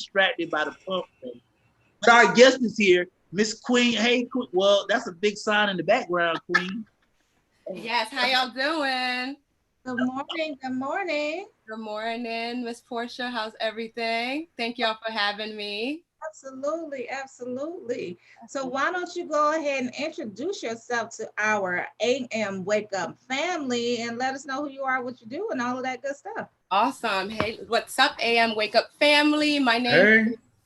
distracted by the pump thing. But our guest is here, Miss Queen. Hey, Queen. Well, that's a big sign in the background, Queen. Yes, how y'all doing? Good morning. Good morning. Good morning, Miss Portia. How's everything? Thank y'all for having me. Absolutely, absolutely. So why don't you go ahead and introduce yourself to our AM Wake Up family and let us know who you are, what you do, and all of that good stuff. Awesome. Hey, what's up, AM Wake Up family?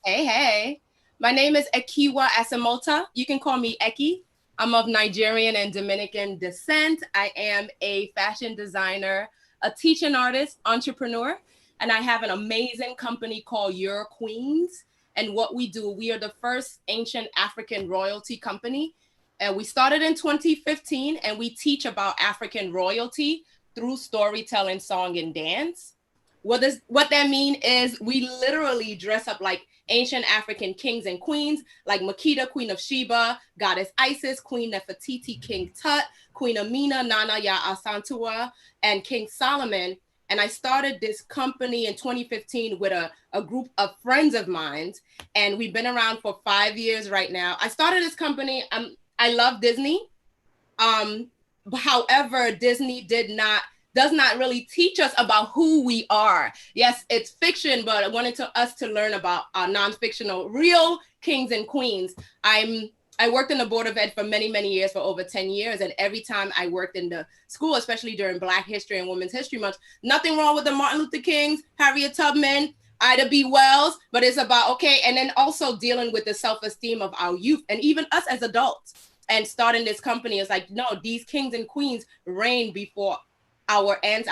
Hey. My name is Ekiuwa Asemota. You can call me Eki. I'm of Nigerian and Dominican descent. I am a fashion designer, a teaching artist, entrepreneur, and I have an amazing company called Your Queens. And what we do, we are the first ancient African royalty company. And we started in 2015, and we teach about African royalty through storytelling, song, and dance. What that mean is we literally dress up like ancient African kings and queens, like Makeda, Queen of Sheba, Goddess Isis, Queen Nefertiti, King Tut, Queen Amina, Nana Ya Asantua, and King Solomon. And I started this company in 2015 with a group of friends of mine. And we've been around for 5 years right now. I started this company. I love Disney. However, Disney does not really teach us about who we are. Yes, it's fiction, but I wanted us to learn about non-fictional, real kings and queens. I worked in the Board of Ed for many, many years, for over 10 years. And every time I worked in the school, especially during Black History and Women's History Month, nothing wrong with the Martin Luther Kings, Harriet Tubman, Ida B. Wells, but it's about, okay, and then also dealing with the self-esteem of our youth and even us as adults. And starting this company is like, no, these kings and queens reigned before I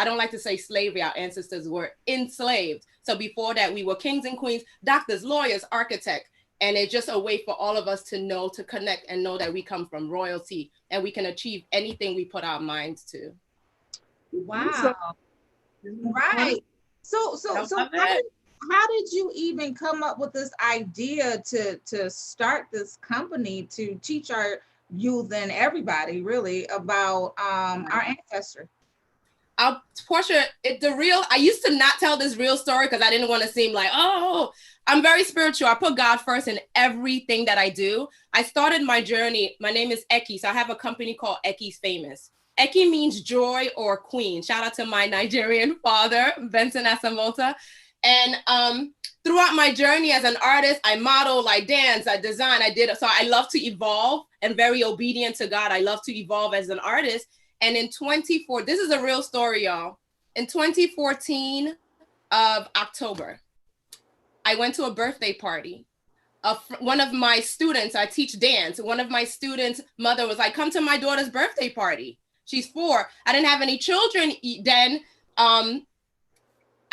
don't like to say slavery, our ancestors were enslaved. So before that, we were kings and queens, doctors, lawyers, architects. And it's just a way for all of us to know, to connect and know that we come from royalty and we can achieve anything we put our minds to. Wow. Right. So how did you even come up with this idea to start this company to teach our youth and everybody really about our ancestry? Portia, I used to not tell this real story because I didn't want to seem like, oh, I'm very spiritual. I put God first in everything that I do. I started my journey. My name is Eki. So I have a company called Eki's Famous. Eki means joy or queen. Shout out to my Nigerian father, Benson Asemota. And throughout my journey as an artist, I model, I dance, I design, so I love to evolve and very obedient to God. I love to evolve as an artist. And in this is a real story, y'all. In 2014 of October, I went to a birthday party. One of my students, I teach dance. One of my students' mother was like, come to my daughter's birthday party. She's 4. I didn't have any children then.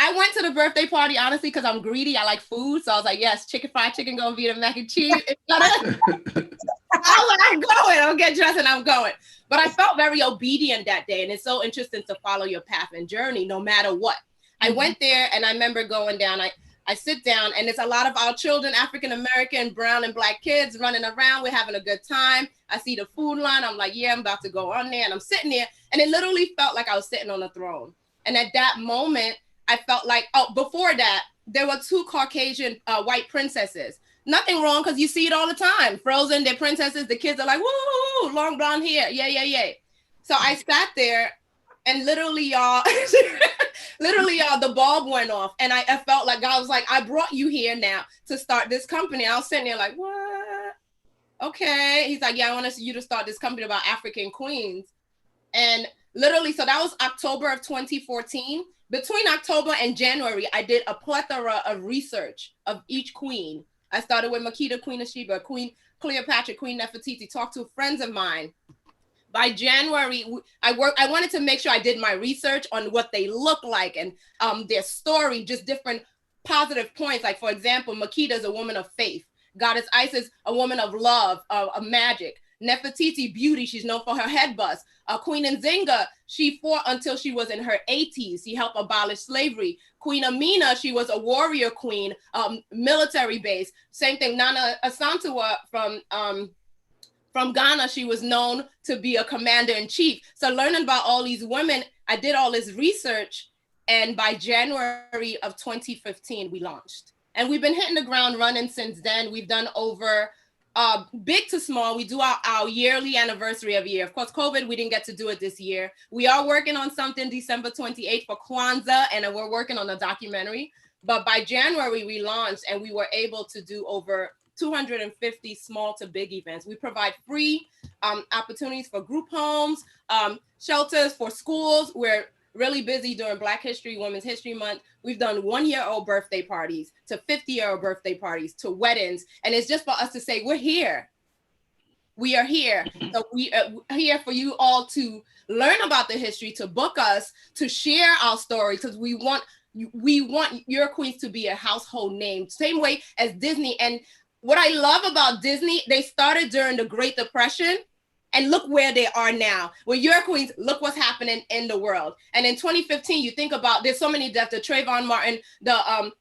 I went to the birthday party, honestly, because I'm greedy. I like food. So I was like, yes, fried chicken, gonna be the mac and cheese. I'm going. I'll get dressed and I'm going. But I felt very obedient that day. And it's so interesting to follow your path and journey, no matter what. I went there and I remember going down. I sit down and it's a lot of our children, African-American, brown and Black kids running around. We're having a good time. I see the food line. I'm like, yeah, I'm about to go on there. And I'm sitting there. And it literally felt like I was sitting on a throne. And at that moment, I felt like, before that, there were 2 Caucasian white princesses. Nothing wrong, because you see it all the time. Frozen, they're princesses. The kids are like, woo, long blonde hair. Yeah. So I sat there and literally, y'all, the bulb went off. And I felt like God was like, I brought you here now to start this company. I was sitting there like, what? Okay. He's like, yeah, I want you to start this company about African queens. And literally, so that was October of 2014. Between October and January, I did a plethora of research of each queen. I started with Makeda, Queen of Sheba, Queen Cleopatra, Queen Nefertiti, talked to friends of mine. By January, I wanted to make sure I did my research on what they look like and their story, just different positive points. Like, for example, Makeda is a woman of faith. Goddess Isis, a woman of love, of magic. Nefertiti, beauty. She's known for her head bust. Queen Nzinga, she fought until she was in her 80s. She helped abolish slavery. Queen Amina, she was a warrior queen, military base. Same thing. Nana Asantua from Ghana, she was known to be a commander in chief. So learning about all these women, I did all this research. And by January of 2015, we launched. And we've been hitting the ground running since then. We've done over big to small. We do our yearly anniversary every year. Of course, COVID, we didn't get to do it this year. We are working on something December 28th for Kwanzaa, and we're working on a documentary. But by January, we launched, and we were able to do over 250 small to big events. We provide free opportunities for group homes, shelters for schools. We're really busy during Black History, Women's History Month. We've done 1-year-old birthday parties to 50-year-old birthday parties to weddings. And it's just for us to say, we're here. We are here. So we are here for you all to learn about the history, to book us, to share our story, because we want your queens to be a household name, same way as Disney. And what I love about Disney, they started during the Great Depression, and look where they are now. Well, your queens, look what's happening in the world. And in 2015, you think about, there's so many deaths, the Trayvon Martin, the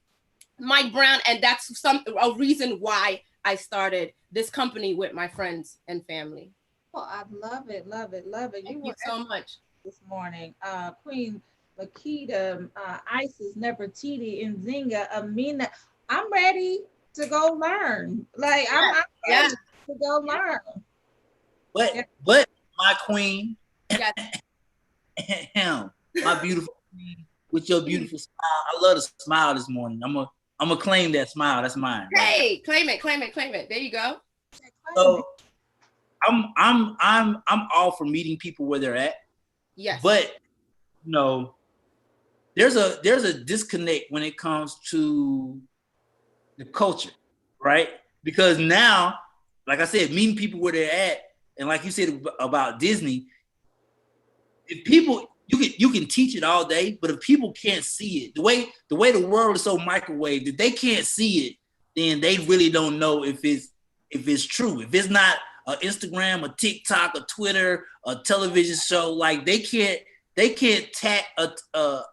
Mike Brown, and that's a reason why I started this company with my friends and family. Oh, I love it, love it, love it. Thank you so much. This morning, Queen Makita, Isis, Nefertiti, Nzinga, Amina. I'm ready to go learn. Like, I'm ready to go learn. But my queen, Yes. my beautiful queen with your beautiful smile. I love the smile this morning. I'm gonna claim that smile. That's mine. Hey, claim it, claim it, claim it. There you go. So I'm all for meeting people where they're at. Yes. But you know, there's a disconnect when it comes to the culture, right? Because now, like I said, meeting people where they're at. And like you said about Disney, if people, you can teach it all day, but if people can't see it, the way the world is so microwaved, if they can't see it, then they really don't know if it's true. If it's not an Instagram, a TikTok, a Twitter, a television show, like they can't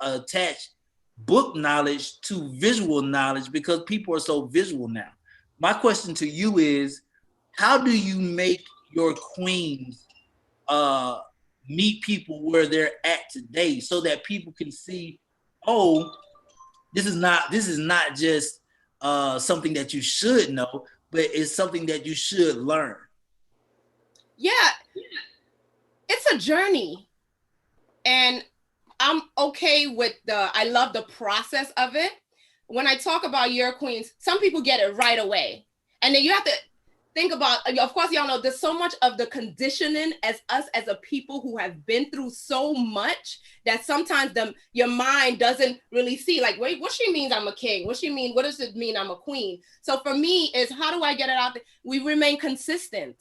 attach book knowledge to visual knowledge because people are so visual now. My question to you is, how do you make your queens meet people where they're at today so that people can see, oh, this is not just something that you should know, but it's something that you should learn? Yeah, it's a journey, and I'm okay with I love the process of it. When I talk about your queens, some people get it right away, and then you have to think about, of course, y'all know there's so much of the conditioning as us as a people who have been through so much that sometimes your mind doesn't really see, like, wait, what she means I'm a king? What she mean? What does it mean I'm a queen? So for me, is how do I get it out there? We remain consistent.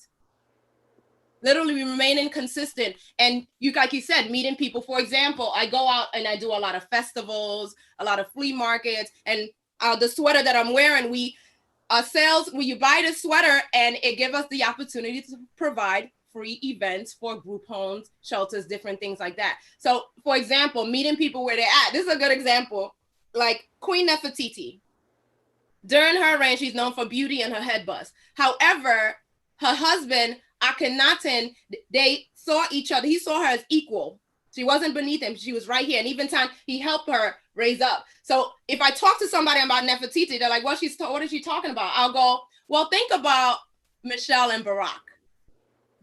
Literally, we remain inconsistent. And like you said, meeting people. For example, I go out and I do a lot of festivals, a lot of flea markets, and the sweater that I'm wearing, sales where you buy the sweater and it gives us the opportunity to provide free events for group homes, shelters, different things like that. So for example, meeting people where they're at. This is a good example. Like Queen Nefertiti. During her reign, she's known for beauty and her head bust. However, her husband, Akhenaten, they saw each other. He saw her as equal. She wasn't beneath him. She was right here. And even time he helped her raise up. So if I talk to somebody about Nefertiti, they're like, what is she talking about? I'll go, well, think about Michelle and Barack.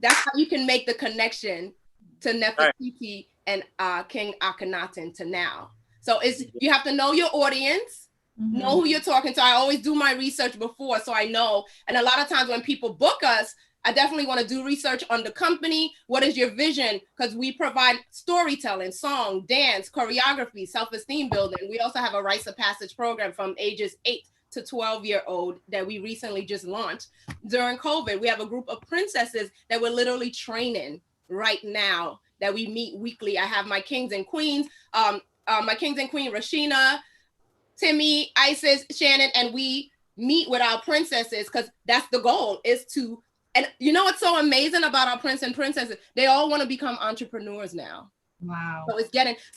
That's how you can make the connection to Nefertiti and King Akhenaten to now. So you have to know your audience, know who you're talking to. I always do my research before so I know. And a lot of times when people book us, I definitely want to do research on the company. What is your vision? Because we provide storytelling, song, dance, choreography, self-esteem building. We also have a rites of passage program from ages 8 to 12-year-old that we recently just launched. During COVID, we have a group of princesses that we're literally training right now that we meet weekly. I have my kings and queens, Rashina, Timmy, Isis, Shannon, and we meet with our princesses because that's the goal, is to. And you know what's so amazing about our prince and princesses? They all want to become entrepreneurs now. Wow. So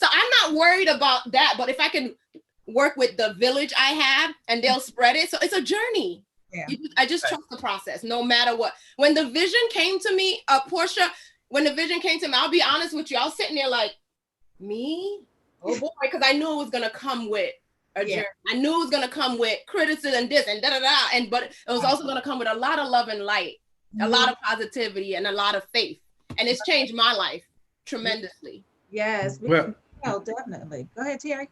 I'm not worried about that, but if I can work with the village I have and they'll spread it. So it's a journey. Yeah. I just trust the process no matter what. When the vision came to me, Portia, I'll be honest with you, I was sitting there like, me? Oh boy, because I knew it was going to come with journey. I knew it was gonna come with criticism, this and da da da, and but it was also gonna come with a lot of love and light, a lot of positivity, and a lot of faith. And it's changed my life tremendously. Yes. Well, definitely. Go ahead, Terry.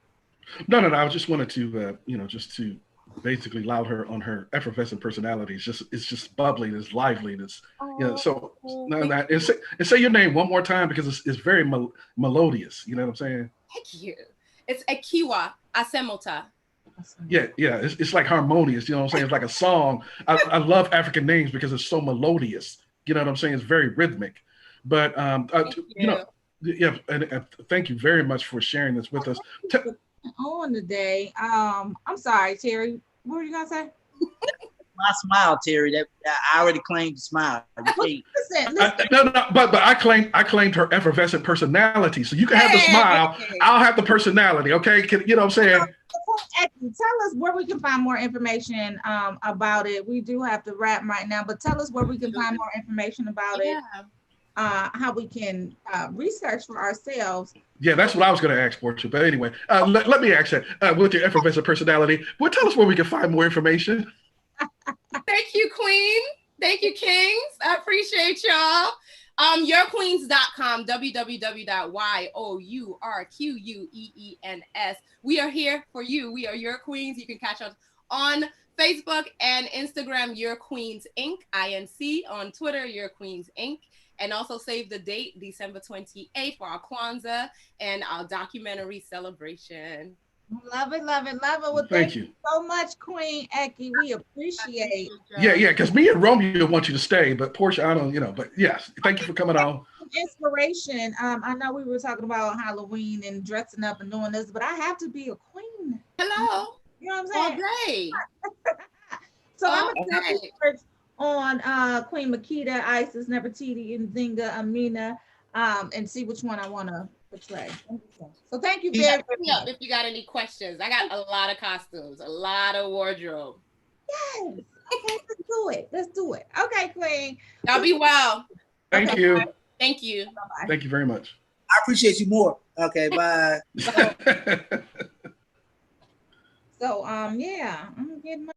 No. I just wanted to, just to basically allow her on her effervescent personality. It's just bubbly, it's lively, it's, so and say your name one more time because it's very melodious. You know what I'm saying? Thank you. It's Ekiuwa Asemota. Yeah. It's like harmonious. You know what I'm saying? It's like a song. I love African names because it's so melodious. You know what I'm saying? It's very rhythmic. But yeah, and thank you very much for sharing this with us. On today, I'm sorry, Terry. What were you gonna say? My smile, Terry. That I already claimed the smile. Listen. No, but I claimed her effervescent personality. So you can have the smile. I'll have the personality. Okay, you know what I'm saying? Tell us where we can find more information about it. We do have to wrap right now, but tell us where we can find more information about it. How we can research for ourselves. Yeah, that's what I was going to ask for you. But anyway, let me ask that. With your effervescent personality, well, tell us where we can find more information. Thank you, Queen. Thank you, Kings. I appreciate y'all. Yourqueens.com, www.yourqueens. We are here for you. We are Your Queens. You can catch us on Facebook and Instagram, Your Queens Inc. INC. On Twitter, Your Queens Inc. And also save the date, December 28th, for our Kwanzaa and our documentary celebration. Love it. Well, thank you so much, Queen Eki. We appreciate. Yeah, because me and Romeo want you to stay, but Portia, I don't, but yes, thank you for coming on. Inspiration. I know we were talking about Halloween and dressing up and doing this, but I have to be a queen. Hello. You know what I'm saying? All day. So I'm gonna search on Queen Makita, Isis, Nefertiti, Nzinga, Amina, and see which one I want to portray. So thank you very much. If you got any questions, I got a lot of costumes, a lot of wardrobe. Yes. Okay, let's do it. Okay, Queen. Y'all be well. Thank you. Thank you. Bye-bye. Thank you very much. I appreciate you more. Okay, bye. So yeah, I'm getting my